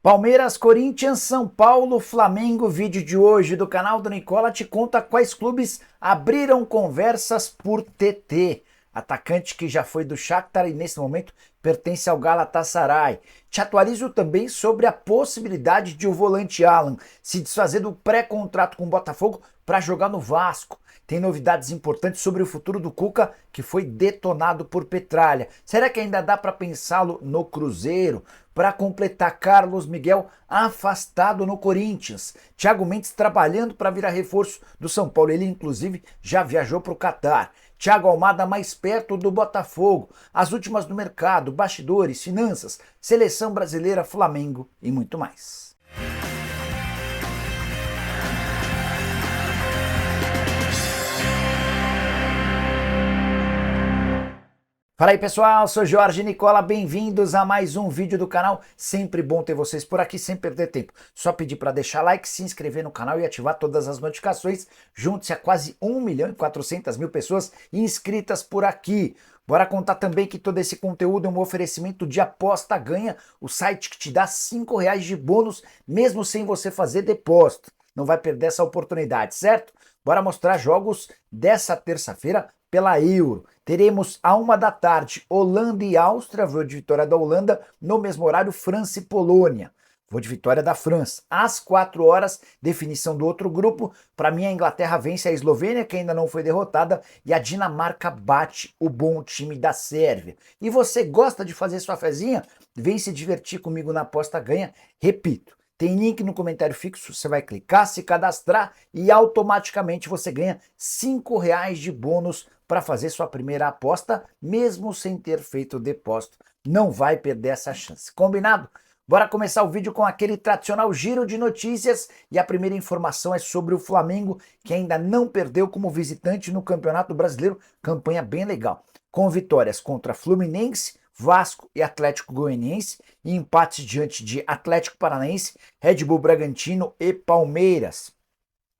Palmeiras, Corinthians, São Paulo, Flamengo. Vídeo de hoje do canal do Nicola te conta quais clubes abriram conversas por TT. Atacante que já foi do Shakhtar e nesse momento pertence ao Galatasaray. Te atualizo também sobre a possibilidade de o volante Alan se desfazer do pré-contrato com o Botafogo para jogar no Vasco. Tem novidades importantes sobre o futuro do Cuca, que foi detonado por Petralha. Será que ainda dá para pensá-lo no Cruzeiro? Para completar, Carlos Miguel afastado no Corinthians. Thiago Mendes trabalhando para virar reforço do São Paulo. Ele, inclusive, já viajou para o Catar. Thiago Almada mais perto do Botafogo. As últimas do mercado, bastidores, finanças, seleção brasileira, Flamengo e muito mais. Fala aí pessoal, sou Jorge Nicola, bem-vindos a mais um vídeo do canal. Sempre bom ter vocês por aqui sem perder tempo. Só pedir para deixar like, se inscrever no canal e ativar todas as notificações. Junte-se a quase 1.400.000 pessoas inscritas por aqui. Bora contar também que todo esse conteúdo é um oferecimento de Aposta Ganha, o site que te dá R$5 de bônus mesmo sem você fazer depósito. Não vai perder essa oportunidade, certo? Bora mostrar jogos dessa terça-feira pela Euro. Teremos à 1 da tarde Holanda e Áustria, vou de vitória da Holanda, no mesmo horário França e Polônia. Vou de vitória da França. Às 4 horas, definição do outro grupo. Para mim, a Inglaterra vence a Eslovênia, que ainda não foi derrotada, e a Dinamarca bate o bom time da Sérvia. E você gosta de fazer sua fezinha? Vem se divertir comigo na Aposta Ganha. Repito, tem link no comentário fixo, você vai clicar, se cadastrar e automaticamente você ganha R$5 de bônus para fazer sua primeira aposta, mesmo sem ter feito o depósito. Não vai perder essa chance. Combinado? Bora começar o vídeo com aquele tradicional giro de notícias e a primeira informação é sobre o Flamengo, que ainda não perdeu como visitante no Campeonato Brasileiro, campanha bem legal, com vitórias contra Fluminense, Vasco e Atlético Goianiense e empates diante de Atlético Paranaense, Red Bull Bragantino e Palmeiras.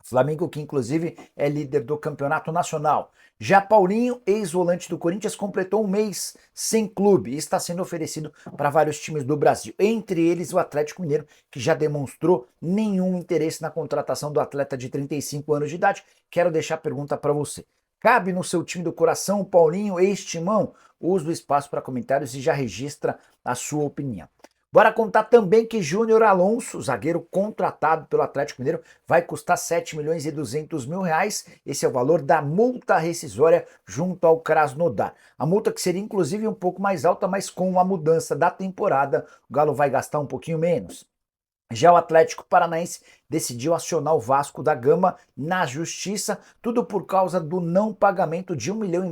Flamengo que inclusive é líder do Campeonato Nacional. Já Paulinho, ex-volante do Corinthians, completou um mês sem clube e está sendo oferecido para vários times do Brasil, entre eles o Atlético Mineiro, que já demonstrou nenhum interesse na contratação do atleta de 35 anos de idade. Quero deixar a pergunta para você. Cabe no seu time do coração o Paulinho, ex-timão? Usa o espaço para comentários e já registra a sua opinião. Bora contar também que Júnior Alonso, zagueiro contratado pelo Atlético Mineiro, vai custar R$7.200.000. Esse é o valor da multa rescisória junto ao Krasnodar. A multa que seria inclusive um pouco mais alta, mas com a mudança da temporada, o Galo vai gastar um pouquinho menos. Já o Atlético Paranaense decidiu acionar o Vasco da Gama na justiça, tudo por causa do não pagamento de R$1,5 milhão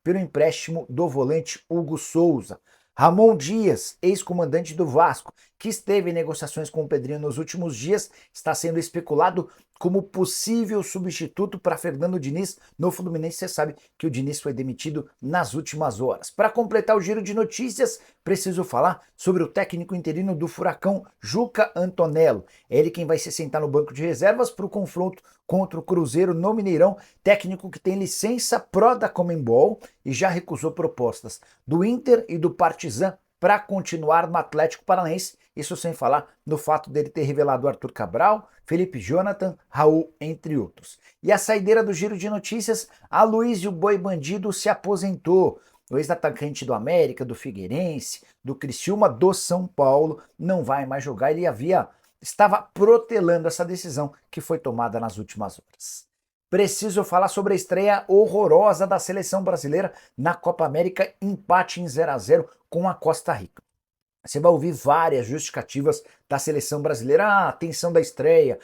pelo empréstimo do volante Hugo Souza. Ramon Dias, ex-comandante do Vasco, que esteve em negociações com o Pedrinho nos últimos dias, está sendo especulado como possível substituto para Fernando Diniz no Fluminense. Você sabe que o Diniz foi demitido nas últimas horas. Para completar o giro de notícias, preciso falar sobre o técnico interino do Furacão, Juca Antonello. É ele quem vai se sentar no banco de reservas para o confronto contra o Cruzeiro no Mineirão, técnico que tem licença pró da Conmebol e já recusou propostas do Inter e do Partizan para continuar no Atlético Paranaense, isso sem falar no fato dele ter revelado Arthur Cabral, Felipe Jonathan, Raul, entre outros. E a saideira do giro de notícias, Aloísio Boi Bandido se aposentou. O ex-atacante do América, do Figueirense, do Criciúma, do São Paulo, não vai mais jogar, ele estava protelando essa decisão que foi tomada nas últimas horas. Preciso falar sobre a estreia horrorosa da seleção brasileira na Copa América, empate em 0-0 com a Costa Rica. Você vai ouvir várias justificativas da seleção brasileira. A tensão da estreia,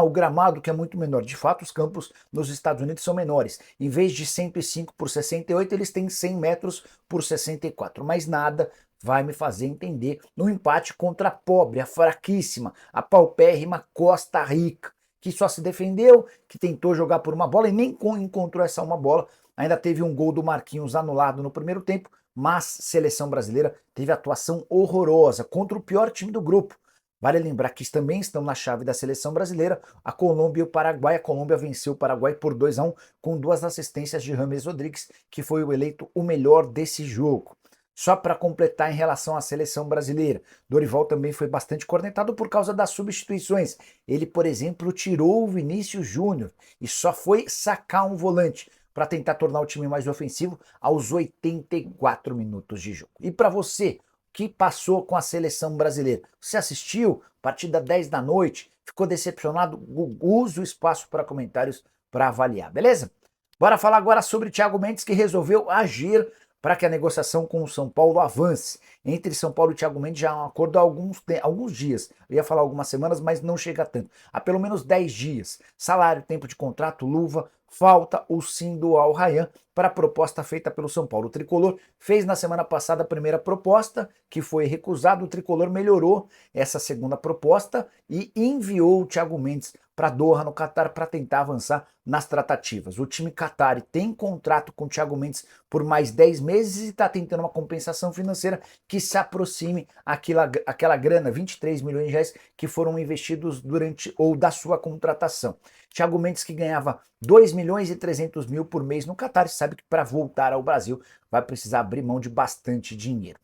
o gramado que é muito menor. De fato, os campos nos Estados Unidos são menores. Em vez de 105 por 68, eles têm 100 metros por 64. Mas nada vai me fazer entender no empate contra a pobre, a fraquíssima, a paupérrima Costa Rica, que só se defendeu, que tentou jogar por uma bola e nem encontrou essa uma bola. Ainda teve um gol do Marquinhos anulado no primeiro tempo, mas seleção brasileira teve atuação horrorosa contra o pior time do grupo. Vale lembrar que também estão na chave da seleção brasileira a Colômbia e o Paraguai. A Colômbia venceu o Paraguai por 2-1 com 2 assistências de James Rodrigues, que foi o eleito o melhor desse jogo. Só para completar em relação à seleção brasileira, Dorival também foi bastante cornetado por causa das substituições. Ele, por exemplo, tirou o Vinícius Júnior e só foi sacar um volante para tentar tornar o time mais ofensivo aos 84 minutos de jogo. E para você, o que passou com a seleção brasileira? Você assistiu? Partida 10 da noite? Ficou decepcionado? Use o espaço para comentários para avaliar, beleza? Bora falar agora sobre Thiago Mendes, que resolveu agir para que a negociação com o São Paulo avance. Entre São Paulo e Thiago Mendes já há um acordo há alguns dias. Eu ia falar algumas semanas, mas não chega a tanto. Há pelo menos 10 dias. Salário, tempo de contrato, luva. Falta o sim do Al Rayyan para a proposta feita pelo São Paulo. O Tricolor fez na semana passada a primeira proposta, que foi recusada. O Tricolor melhorou essa segunda proposta e enviou o Thiago Mendes para Doha, no Catar, para tentar avançar nas tratativas. O time qatari tem contrato com o Thiago Mendes por mais 10 meses e está tentando uma compensação financeira que se aproxime aquela grana, 23 milhões de reais, que foram investidos durante ou da sua contratação. Thiago Mendes, que ganhava 2 milhões e 300 mil por mês no Catar, sabe que para voltar ao Brasil vai precisar abrir mão de bastante dinheiro.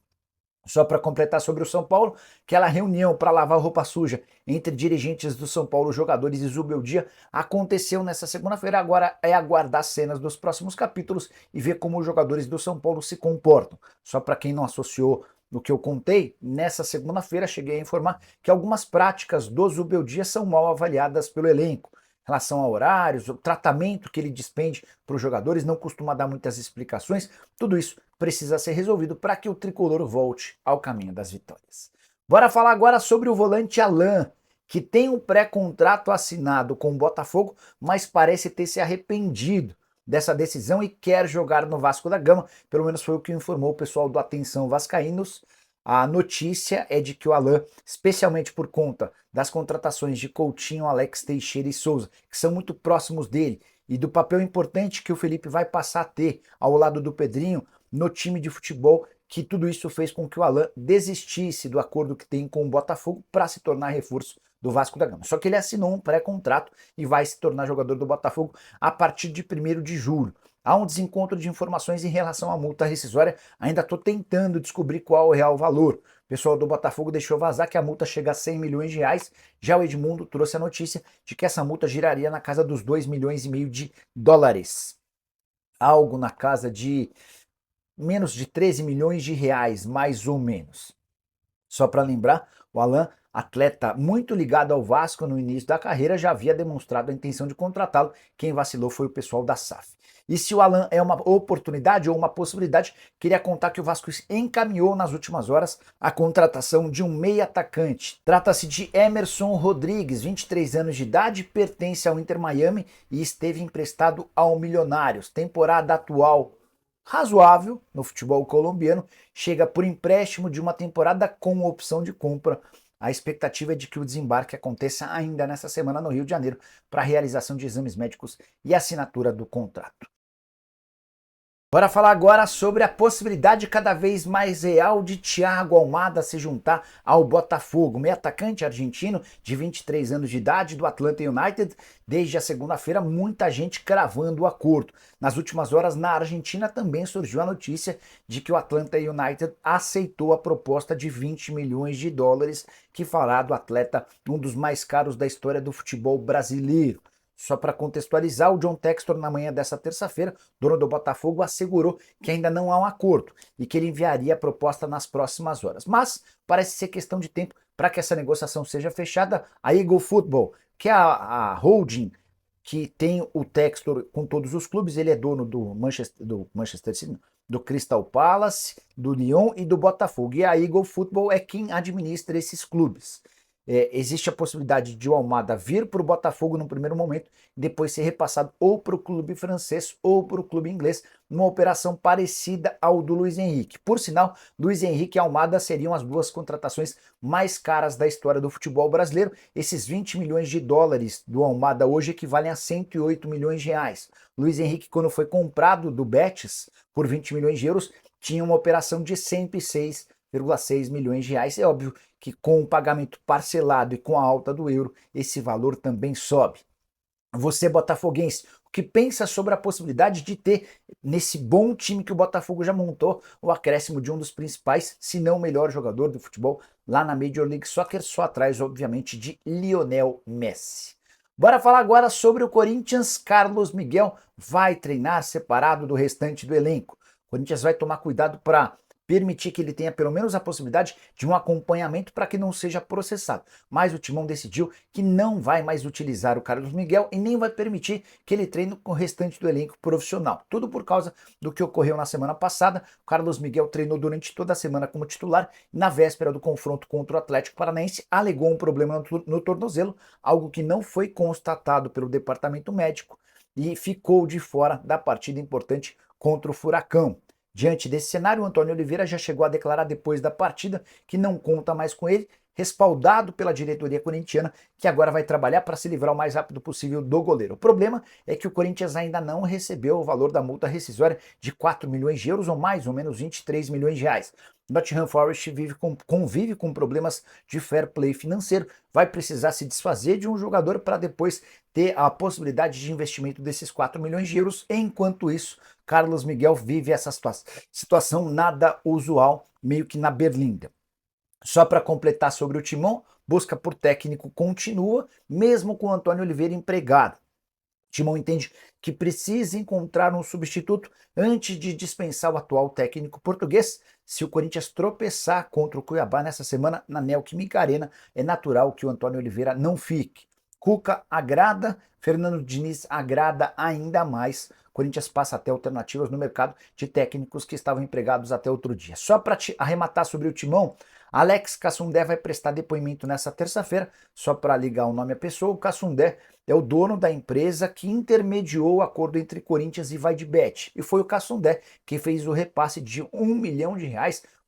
Só para completar sobre o São Paulo, aquela reunião para lavar roupa suja entre dirigentes do São Paulo, jogadores e Zubeldia aconteceu nessa segunda-feira. Agora é aguardar cenas dos próximos capítulos e ver como os jogadores do São Paulo se comportam. Só para quem não associou no que eu contei, nessa segunda-feira cheguei a informar que algumas práticas do Zubeldia são mal avaliadas pelo elenco. Em relação a horários, o tratamento que ele despende para os jogadores, não costuma dar muitas explicações. Tudo isso precisa ser resolvido para que o tricolor volte ao caminho das vitórias. Bora falar agora sobre o volante Alan, que tem um pré-contrato assinado com o Botafogo, mas parece ter se arrependido dessa decisão e quer jogar no Vasco da Gama. Pelo menos foi o que informou o pessoal do Atenção Vascaínos. A notícia é de que o Alan, especialmente por conta das contratações de Coutinho, Alex Teixeira e Souza, que são muito próximos dele, e do papel importante que o Felipe vai passar a ter ao lado do Pedrinho no time de futebol, que tudo isso fez com que o Alan desistisse do acordo que tem com o Botafogo para se tornar reforço do Vasco da Gama. Só que ele assinou um pré-contrato e vai se tornar jogador do Botafogo a partir de 1º de julho. Há um desencontro de informações em relação à multa rescisória, ainda estou tentando descobrir qual é o real valor. O pessoal do Botafogo deixou vazar que a multa chega a 100 milhões de reais, já o Edmundo trouxe a notícia de que essa multa giraria na casa dos 2,5 milhões de dólares. Algo na casa de menos de 13 milhões de reais, mais ou menos. Só para lembrar, o Alan, atleta muito ligado ao Vasco no início da carreira, já havia demonstrado a intenção de contratá-lo. Quem vacilou foi o pessoal da SAF. E se o Alan é uma oportunidade ou uma possibilidade, queria contar que o Vasco encaminhou nas últimas horas a contratação de um meia atacante. Trata-se de Emerson Rodrigues, 23 anos de idade, pertence ao Inter Miami e esteve emprestado ao Milionários. Temporada atual razoável no futebol colombiano, chega por empréstimo de uma temporada com opção de compra. A expectativa é de que o desembarque aconteça ainda nessa semana no Rio de Janeiro para a realização de exames médicos e assinatura do contrato. Bora falar agora sobre a possibilidade cada vez mais real de Thiago Almada se juntar ao Botafogo. Meio atacante argentino de 23 anos de idade do Atlanta United, desde a segunda-feira muita gente cravando o acordo. Nas últimas horas na Argentina também surgiu a notícia de que o Atlanta United aceitou a proposta de 20 milhões de dólares que fará do atleta um dos mais caros da história do futebol brasileiro. Só para contextualizar, o John Textor, na manhã dessa terça-feira, dono do Botafogo, assegurou que ainda não há um acordo e que ele enviaria a proposta nas próximas horas. Mas parece ser questão de tempo para que essa negociação seja fechada. A Eagle Football, que é a holding que tem o Textor com todos os clubes, ele é dono do Manchester City, do Crystal Palace, do Lyon e do Botafogo. E a Eagle Football é quem administra esses clubes. Existe a possibilidade de o Almada vir para o Botafogo no primeiro momento, depois ser repassado ou para o clube francês ou para o clube inglês, numa operação parecida ao do Luiz Henrique. Por sinal, Luiz Henrique e Almada seriam as duas contratações mais caras da história do futebol brasileiro. Esses 20 milhões de dólares do Almada hoje equivalem a 108 milhões de reais. Luiz Henrique, quando foi comprado do Betis por 20 milhões de euros, tinha uma operação de 106,6 milhões de reais. É óbvio que com o pagamento parcelado e com a alta do euro, esse valor também sobe. Você, botafoguense, O que pensa sobre a possibilidade de ter, nesse bom time que o Botafogo já montou, o acréscimo de um dos principais, se não o melhor jogador do futebol lá na Major League Soccer, só atrás, obviamente, de Lionel Messi. Bora falar agora sobre o Corinthians. Carlos Miguel vai treinar separado do restante do elenco. O Corinthians vai tomar cuidado para permitir que ele tenha pelo menos a possibilidade de um acompanhamento para que não seja processado. Mas o Timão decidiu que não vai mais utilizar o Carlos Miguel e nem vai permitir que ele treine com o restante do elenco profissional. Tudo por causa do que ocorreu na semana passada. O Carlos Miguel treinou durante toda a semana como titular e na véspera do confronto contra o Atlético Paranaense alegou um problema no tornozelo, algo que não foi constatado pelo departamento médico e ficou de fora da partida importante contra o Furacão. Diante desse cenário, o Antônio Oliveira já chegou a declarar depois da partida que não conta mais com ele, respaldado pela diretoria corintiana, que agora vai trabalhar para se livrar o mais rápido possível do goleiro. O problema é que o Corinthians ainda não recebeu o valor da multa rescisória de 4 milhões de euros, ou mais ou menos 23 milhões de reais. Nottingham Forest convive com problemas de fair play financeiro, vai precisar se desfazer de um jogador para depois ter a possibilidade de investimento desses 4 milhões de euros. Enquanto isso, Carlos Miguel vive essa situação nada usual, meio que na berlinda. Só para completar sobre o Timão, busca por técnico continua, mesmo com o Antônio Oliveira empregado. Timão entende que precisa encontrar um substituto antes de dispensar o atual técnico português. Se o Corinthians tropeçar contra o Cuiabá nessa semana na Neoquímica Arena, é natural que o Antônio Oliveira não fique. Cuca agrada, Fernando Diniz agrada ainda mais. O Corinthians passa até alternativas no mercado de técnicos que estavam empregados até outro dia. Só para arrematar sobre o Timão, Alex Cassundé vai prestar depoimento nessa terça-feira. Só para ligar o nome à pessoa, o Cassundé é o dono da empresa que intermediou o acordo entre Corinthians e Vaidbet. E foi o Cassundé que fez o repasse de R$ 1 milhão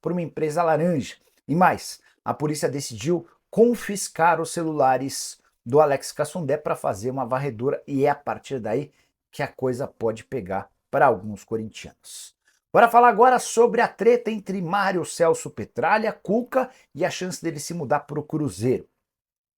para uma empresa laranja. E mais, a polícia decidiu confiscar os celulares do Alex Cassundé para fazer uma varredura e é a partir daí que a coisa pode pegar para alguns corintianos. Bora falar agora sobre a treta entre Mário Celso Petralha, Cuca e a chance dele se mudar para o Cruzeiro.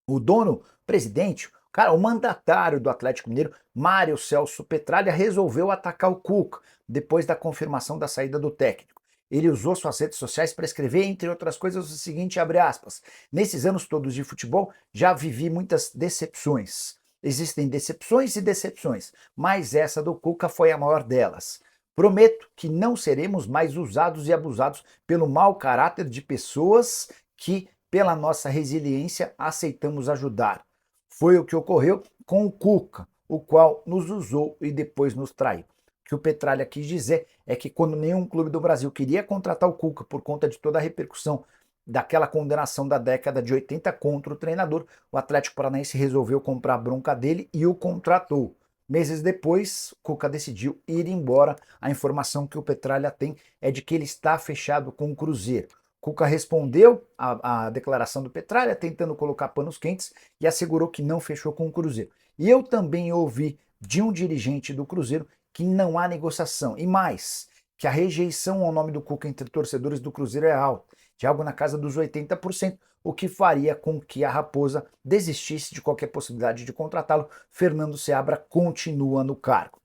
O dono, presidente, o mandatário do Atlético Mineiro, Mário Celso Petralha, resolveu atacar o Cuca depois da confirmação da saída do técnico. Ele usou suas redes sociais para escrever, entre outras coisas, o seguinte, abre aspas, nesses anos todos de futebol, já vivi muitas decepções. Existem decepções e decepções, mas essa do Cuca foi a maior delas. Prometo que não seremos mais usados e abusados pelo mau caráter de pessoas que, pela nossa resiliência, aceitamos ajudar. Foi o que ocorreu com o Cuca, o qual nos usou e depois nos traiu. O que o Petralha quis dizer é que quando nenhum clube do Brasil queria contratar o Cuca por conta de toda a repercussão daquela condenação da década de 80 contra o treinador, o Atlético Paranaense resolveu comprar a bronca dele e o contratou. Meses depois, Cuca decidiu ir embora. A informação que o Petralha tem é de que ele está fechado com o Cruzeiro. Cuca respondeu à declaração do Petralha, tentando colocar panos quentes, e assegurou que não fechou com o Cruzeiro. E eu também ouvi de um dirigente do Cruzeiro que não há negociação. E mais, que a rejeição ao nome do Cuca entre torcedores do Cruzeiro é alta, de algo na casa dos 80%, o que faria com que a Raposa desistisse de qualquer possibilidade de contratá-lo. Fernando Seabra continua no cargo.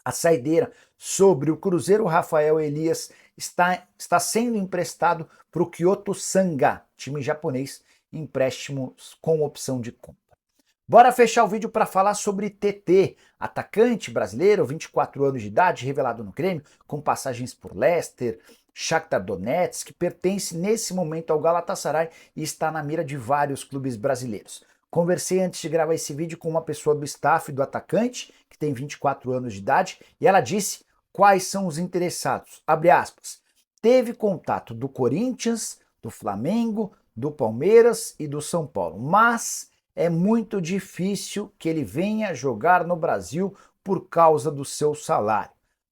A saideira sobre o Cruzeiro, Rafael Elias está sendo emprestado para o Kyoto Sanga, time japonês, empréstimos com opção de compra. Bora fechar o vídeo para falar sobre TT, atacante brasileiro, 24 anos de idade, revelado no Grêmio, com passagens por Leicester, Shakhtar Donetsk, que pertence nesse momento ao Galatasaray e está na mira de vários clubes brasileiros. Conversei antes de gravar esse vídeo com uma pessoa do staff do atacante, que tem 24 anos de idade, e ela disse quais são os interessados. Abre aspas. Teve contato do Corinthians, do Flamengo, do Palmeiras e do São Paulo, mas é muito difícil que ele venha jogar no Brasil por causa do seu salário.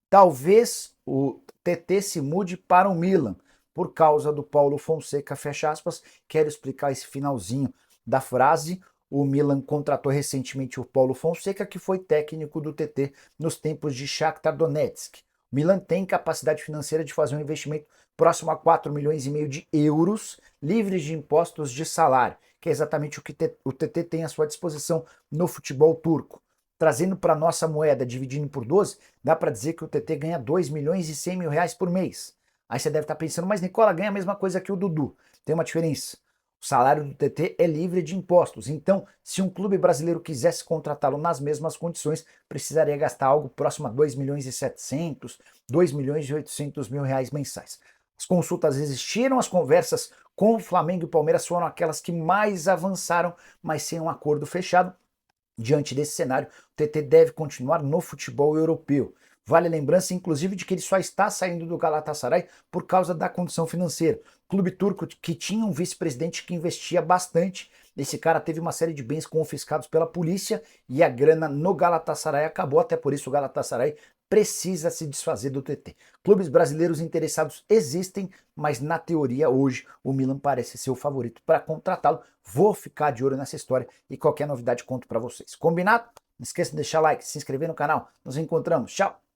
Talvez o TT se mude para o Milan por causa do Paulo Fonseca, fecha aspas. Quero explicar esse finalzinho da frase. O Milan contratou recentemente o Paulo Fonseca, que foi técnico do TT nos tempos de Shakhtar Donetsk. O Milan tem capacidade financeira de fazer um investimento próximo a 4 milhões e meio de euros, livres de impostos de salário, que é exatamente o que o TT tem à sua disposição no futebol turco. Trazendo para nossa moeda, dividindo por 12, dá para dizer que o TT ganha 2 milhões e 100 mil reais por mês. Aí você deve estar pensando, mas Nicola ganha a mesma coisa que o Dudu. Tem uma diferença. O salário do TT é livre de impostos. Então, se um clube brasileiro quisesse contratá-lo nas mesmas condições, precisaria gastar algo próximo a 2 milhões e 700, 2 milhões e 800 mil reais mensais. As consultas existiram, as conversas com o Flamengo e Palmeiras foram aquelas que mais avançaram, mas sem um acordo fechado. Diante desse cenário, o TT deve continuar no futebol europeu. Vale a lembrança, inclusive, de que ele só está saindo do Galatasaray por causa da condição financeira. Clube turco que tinha um vice-presidente que investia bastante. Esse cara teve uma série de bens confiscados pela polícia e a grana no Galatasaray acabou, até por isso o Galatasaray precisa se desfazer do TT. Clubes brasileiros interessados existem, mas na teoria hoje o Milan parece ser o favorito para contratá-lo. Vou ficar de olho nessa história e qualquer novidade conto para vocês. Combinado? Não esqueça de deixar like, se inscrever no canal. Nos encontramos. Tchau!